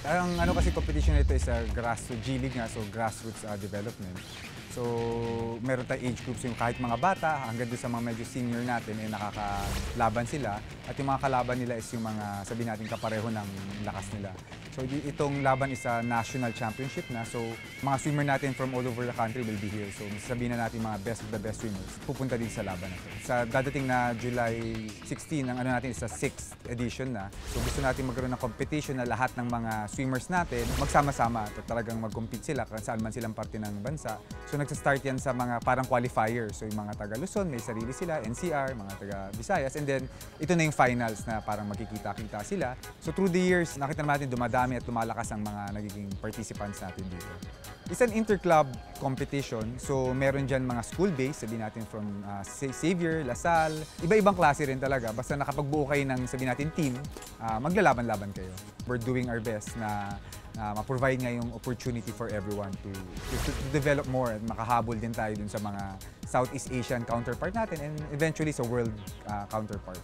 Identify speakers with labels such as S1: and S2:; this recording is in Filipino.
S1: Ang ano kasi competition nito is grassroots, G-League nga, so grassroots development. So, meron tayong age groups yung kahit mga bata hanggang doon sa mga medyo senior natin nakakalaban sila. At yung mga kalaban nila is yung mga sabihin natin kapareho ng lakas nila. So, itong laban is a national championship na. So, mga swimmer natin from all over the country will be here. So, sabihin na natin mga best of the best swimmers pupunta din sa laban na to. Sa dadating na July 16, ang ano natin is sa 6th edition na. So, gusto natin magkaroon ng competition na lahat ng mga swimmers natin magsama-sama at talagang mag-compete sila kung saan man silang parte ng bansa. So, nagsa-start yan sa mga parang qualifiers. So, yung mga taga Luzon, may sarili sila, NCR, mga taga Visayas. And then, ito na yung finals na parang magkikita-kita sila. So, through the years, nakita natin dumadami at lumalakas ang mga nagiging participants natin dito. It's an inter-club competition. So, meron dyan mga school-based, sabihin natin from Xavier, Lasal. Iba-ibang klase rin talaga. Basta nakapagbuo kayo ng, sabihin natin, team, maglalaban-laban kayo. We're doing our best na ma-provide nga yung opportunity for everyone to develop more at makahabol din tayo dun sa mga Southeast Asian counterpart natin and eventually sa world counterpart.